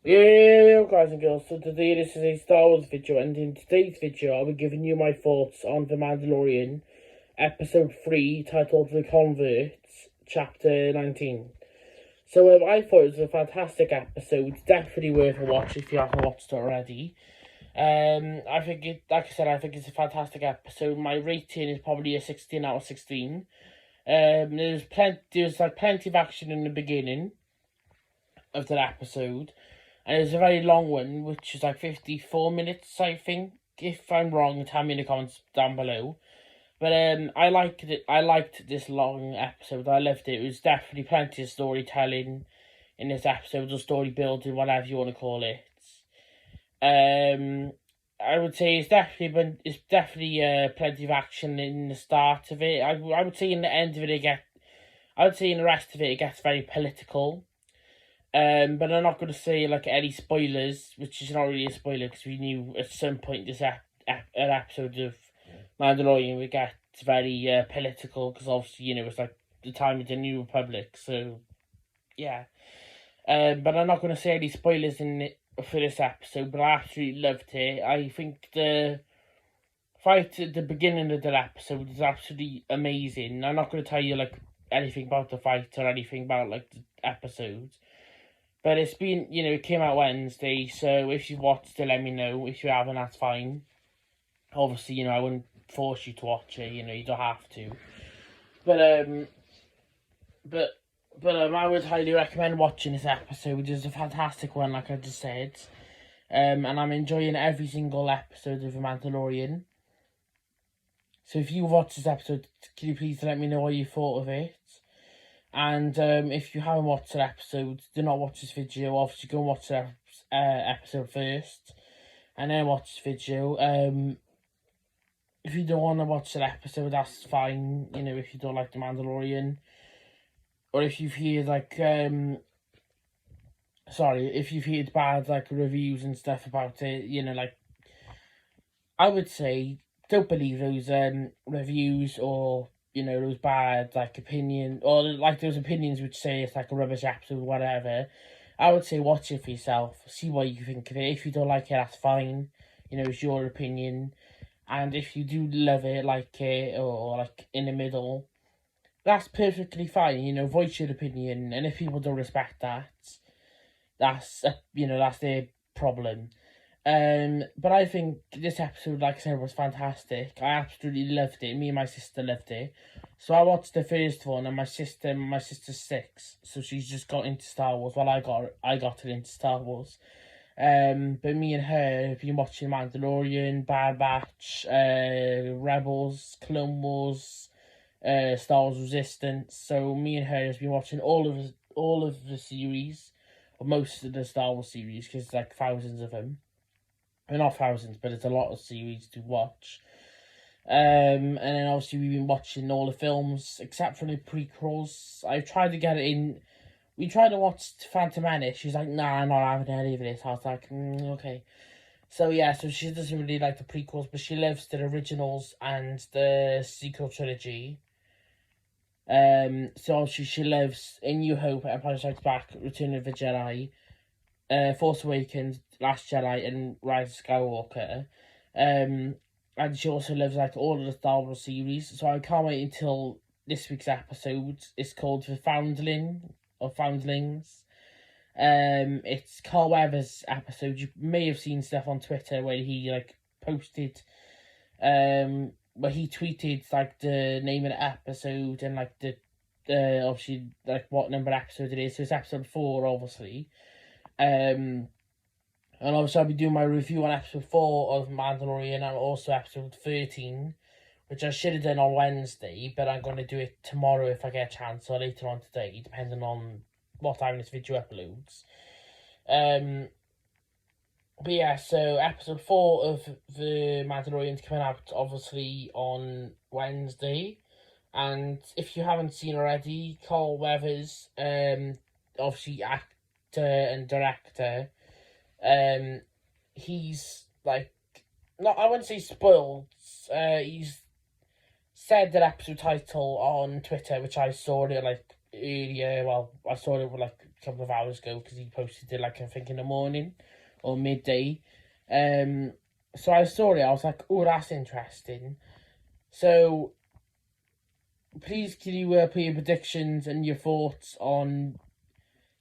Yeah, guys and girls, so today this is a Star Wars video, and in today's video I'll be giving you my thoughts on The Mandalorian, Episode 3, titled The Converts, Chapter 19. So I thought it was a fantastic episode, definitely worth a watch if you haven't watched it already. I think like I said, I think it's a fantastic episode. My rating is probably a 16 out of 16. There's plenty of action in the beginning of that episode. And it was a very long one, which is like 54 minutes, I think. If I'm wrong, tell me in the comments down below. But I liked it. I liked this long episode. I loved it. It was definitely plenty of storytelling in this episode, or story building, whatever you want to call it. I would say it's definitely plenty of action in the start of it. I would say in the end of it, I would say in the rest of it gets very political. But I'm not going to say like any spoilers, which is not really a spoiler because we knew at some point this an episode of Mandalorian would get very political because obviously it's like the time of the New Republic, so yeah. But I'm not going to say any spoilers in it for this episode. But I absolutely loved it. I think the fight at the beginning of that episode is absolutely amazing. I'm not going to tell you like anything about the fight or anything about like the episode. But it's been, it came out Wednesday, so if you've watched it, let me know. If you haven't, that's fine. Obviously, I wouldn't force you to watch it, you don't have to. But I would highly recommend watching this episode. It's a fantastic one, like I just said. And I'm enjoying every single episode of The Mandalorian. So if you watch this episode, can you please let me know what you thought of it? And if you haven't watched that episode, do not watch this video. Obviously, go and watch that episode first, and then watch this video. If you don't want to watch that episode, that's fine. If you don't like The Mandalorian, or if you've heard if you've heard bad like reviews and stuff about it, I would say don't believe those reviews or those bad opinion or like those opinions which say it's like a rubbish episode, whatever. I would say watch it for yourself, see what you think of it. If you don't like it, that's fine. It's your opinion. And if you do love it, like it, or like in the middle, that's perfectly fine. Voice your opinion. And if people don't respect that, that's that's their problem. But I think this episode, like I said, was fantastic. I absolutely loved it. Me and my sister loved it. So I watched the first one, and my sister's 6, so she's just got into Star Wars. Well, I got her into Star Wars. But me and her have been watching Mandalorian, Bad Batch, Rebels, Clone Wars, Star Wars Resistance. So me and her have been watching all of the series, or most of the Star Wars series, because it's like thousands of them. Well, not thousands, but it's a lot of series to watch. And then obviously we've been watching all the films except for the prequels. I've tried to get it in. We tried to watch Phantom Menace. She's like, nah, I'm not having any of this. I was like, okay. So yeah, so she doesn't really like the prequels, but she loves the originals and the sequel trilogy. So obviously she loves A New Hope, Empire Strikes Back, Return of the Jedi, Force Awakens, Last Jedi, and Rise of Skywalker. And she also loves all of the Star Wars series. So I can't wait until this week's episode. It's called The Foundling or Foundlings. It's Carl Weathers' episode. You may have seen stuff on Twitter where he posted, where he tweeted the name of the episode and the obviously what number episode it is. So it's episode 4, obviously. And obviously I'll be doing my review on episode 4 of Mandalorian and also episode 13, which I should have done on Wednesday, but I'm going to do it tomorrow if I get a chance, or later on today, depending on what time this video uploads. But yeah, so episode 4 of The Mandalorian's coming out obviously on Wednesday, and if you haven't seen already, Carl Weathers, obviously actor and director, he's not, I wouldn't say spoiled. He's said that episode title on Twitter, which I saw it earlier. Well, I saw it a couple of hours ago because he posted it like I think in the morning or midday. So I saw it. I was like, oh, that's interesting. So please, can you put your predictions and your thoughts on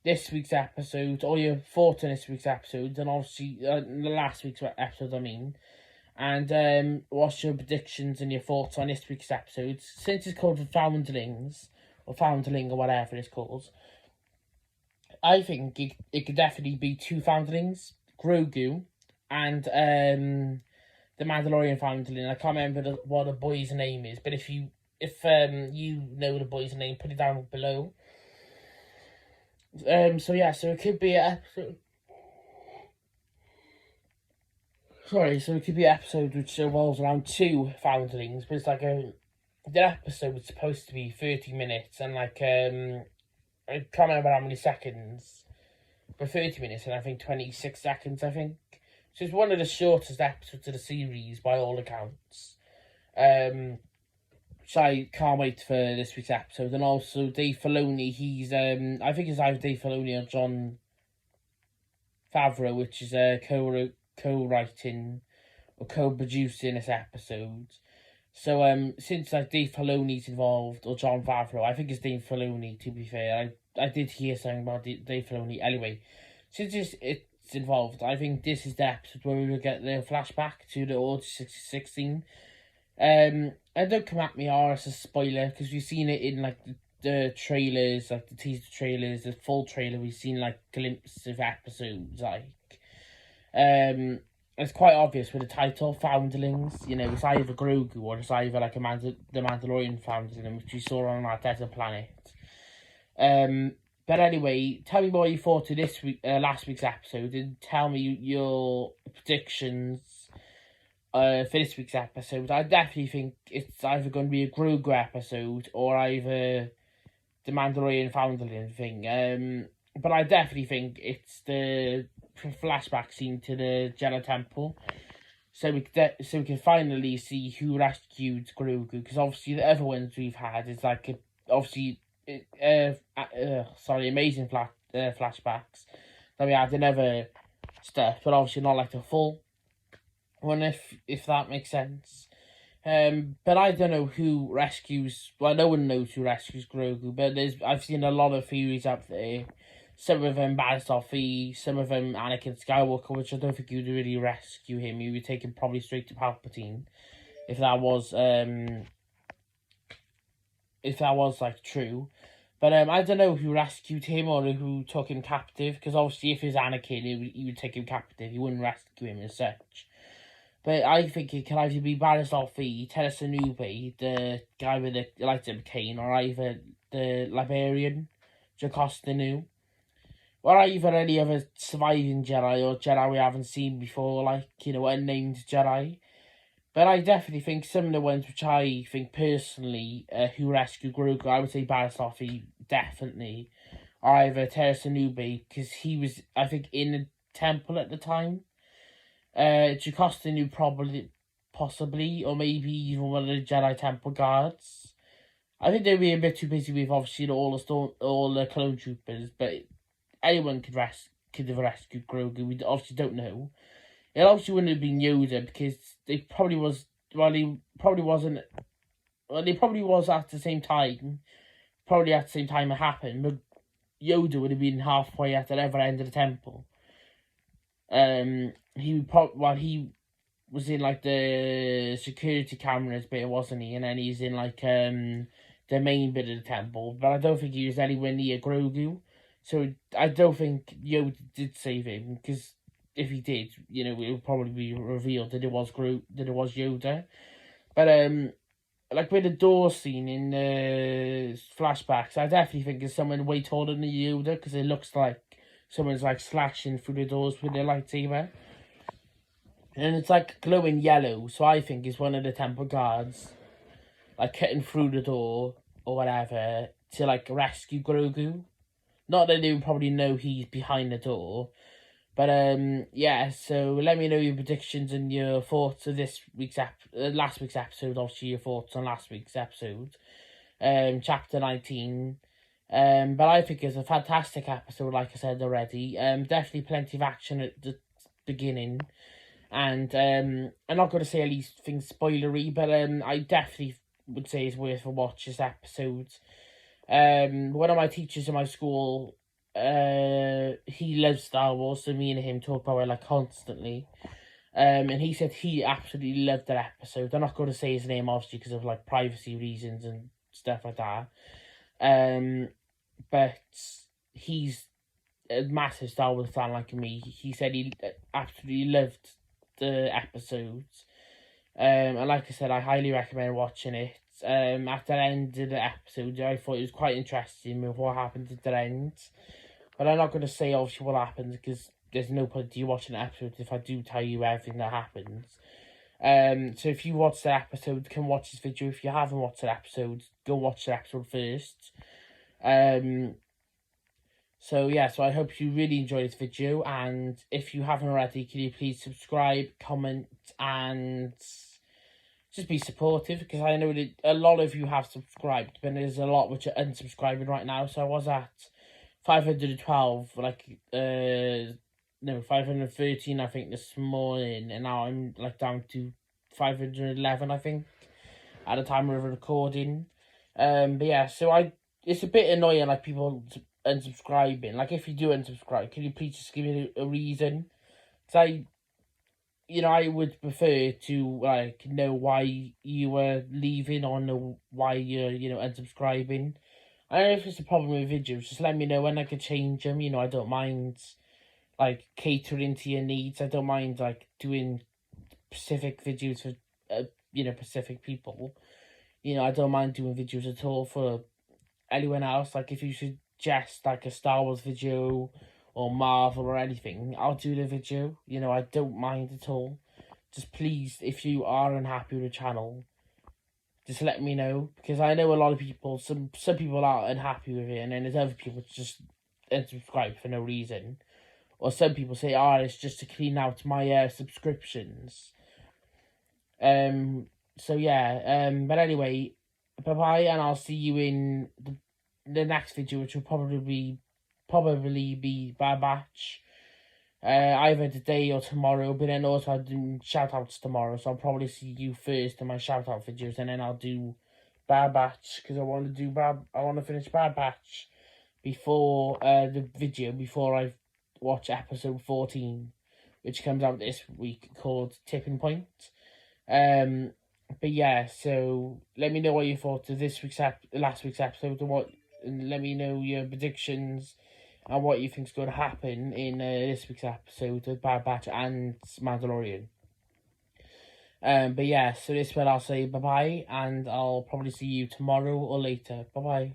this week's episode, or your thoughts on this week's episode, and obviously the last week's episode, I mean. And what's your predictions and your thoughts on this week's episode? Since it's called The Foundlings, or Foundling, or whatever it's called, I think it could definitely be two Foundlings, Grogu, and the Mandalorian Foundling. I can't remember what the boy's name is, but if you know the boy's name, put it down below. So it could be an episode. So it could be an episode which revolves around two Foundlings, but it's like the episode is supposed to be 30 minutes, and like I can't remember how many seconds, but 30 minutes and I think 26 seconds, I think. So it's one of the shortest episodes of the series by all accounts. So I can't wait for this week's episode. And also Dave Filoni, he's I think it's either Dave Filoni or Jon Favreau, which is co-writing or co-producing this episode. So since like Dave Filoni's involved, or Jon Favreau, I think it's Dave Filoni, to be fair. I did hear something about Dave Filoni. Anyway, since it's involved, I think this is the episode where we will get the flashback to the Order 66. And don't come at me as a spoiler, because we've seen it in like the trailers, like the teaser trailers, the full trailer. We've seen like glimpses of episodes, like it's quite obvious with the title Foundlings. You know, it's either Grogu or it's either like the Mandalorian Foundling, which we saw on that desert planet. But anyway, tell me what you thought of last week's episode, and tell me your predictions for this week's episode. I definitely think it's either going to be a Grogu episode or either the Mandalorian Foundling thing. But I definitely think it's the flashback scene to the Jedi Temple, so we can finally see who rescued Grogu. Because obviously the other ones we've had is like amazing flashbacks that we had in other stuff, but obviously not like the full one, if that makes sense. But I don't know who rescues. Well, no one knows who rescues Grogu, but I've seen a lot of theories out there. Some of them Baristofi, some of them Anakin Skywalker, which I don't think you'd really rescue him. You would take him probably straight to Palpatine, if that was like true. But I don't know who rescued him or who took him captive, because obviously if it's Anakin, he would take him captive. He wouldn't rescue him as such. But I think it can either be Baristofi, Tennis Newby, the guy with the lightsaber cane, or either the Librarian, Jocasta Nu, or either any other surviving Jedi or Jedi we haven't seen before, like, you know, unnamed Jedi. But I definitely think some of the ones which I think personally who rescued Grogu, I would say Baristofi, definitely, or either Teresa Newby, because he was, I think, in the temple at the time. Jocasta Nu possibly, or maybe even one of the Jedi Temple guards. I think they'd be a bit too busy with obviously all the clone troopers, but anyone could have rescued Grogu. We obviously don't know. It obviously wouldn't have been Yoda, because they probably was. Well, he probably wasn't. Well, they probably was at the same time. Probably at the same time it happened, but Yoda would have been halfway at the other end of the temple. He was in like the security cameras bit, wasn't he? And then he's in like the main bit of the temple. But I don't think he was anywhere near Grogu, so I don't think Yoda did save him, because if he did, you know, it would probably be revealed that it was Yoda. But like with the door scene in the flashbacks, I definitely think it's someone way taller than Yoda, because it looks like someone's like slashing through the doors with their lightsaber. And it's like glowing yellow, so I think it's one of the temple guards, like cutting through the door or whatever to like rescue Grogu. Not that they would probably know he's behind the door, but yeah. So let me know your predictions and your thoughts of this week's last week's episode. Obviously, your thoughts on last week's episode, chapter 19. But I think it's a fantastic episode, like I said already. Definitely plenty of action at the beginning. And I'm not going to say anything spoilery, but I definitely would say it's worth a watch, this episode. One of my teachers in my school, he loves Star Wars, so me and him talk about it like constantly. And he said he absolutely loved that episode. I'm not going to say his name, obviously, because of like privacy reasons and stuff like that. But he's a massive Star Wars fan like me. He said he absolutely loved the episodes. And like I said, I highly recommend watching it. At the end of the episode, I thought it was quite interesting with what happened at the end. But I'm not going to say obviously what happens, because there's no point to you watching the episode if I do tell you everything that happens. So if you watch the episode, come watch this video. If you haven't watched the episode, go watch the episode first. So yeah, so I hope you really enjoy this video, and if you haven't already, can you please subscribe, comment, and just be supportive, because I know that a lot of you have subscribed, but there's a lot which are unsubscribing right now. So I was at 512, like, 513, I think, this morning, and now I'm, like, down to 511, I think, at the time of recording. But yeah, so it's a bit annoying, like, people unsubscribing. Like, if you do unsubscribe, can you please just give me a reason? Because I would prefer to, like, know why you were leaving, or know why you're, unsubscribing. I don't know if it's a problem with videos, just let me know when I can change them. I don't mind, like, catering to your needs. I don't mind, like, doing specific videos for, specific people. I don't mind doing videos at all for anyone else. Like, if you suggest, like, a Star Wars video or Marvel or anything, I'll do the video. I don't mind at all. Just please, if you are unhappy with the channel, just let me know, because I know a lot of people, some people are unhappy with it, and then there's other people just unsubscribe for no reason. Or some people say, it's just to clean out my subscriptions. So yeah, but anyway, bye-bye, and I'll see you in the next video, which will probably be Bad Batch. Either today or tomorrow, but then also I'll do shout-outs tomorrow, so I'll probably see you first in my shout-out videos, and then I'll do Bad Batch, because I want to finish Bad Batch before the video, before I watch episode 14, which comes out this week, called Tipping Point. But yeah, so let me know what you thought of last week's episode, and let me know your predictions and what you think's going to happen in this week's episode of Bad Batch and Mandalorian. But yeah, so this is where I'll say bye-bye, and I'll probably see you tomorrow or later. Bye-bye.